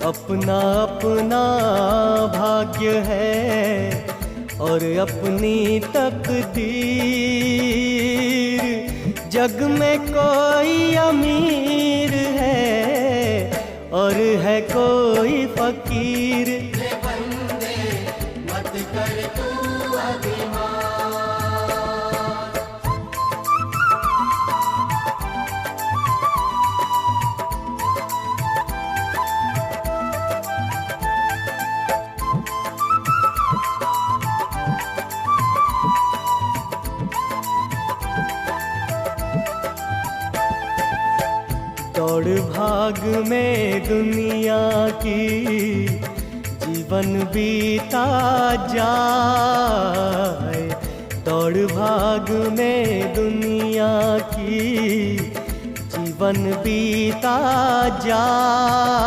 अपना अपना भाग्य है और अपनी तकदीर। जग में कोई अमीर है और है कोई फकीर। बंदे मत कर तू अभिमान। दौड़ भाग में दुनिया की जीवन बीता जाए। दौड़ भाग में दुनिया की जीवन बीता जाए।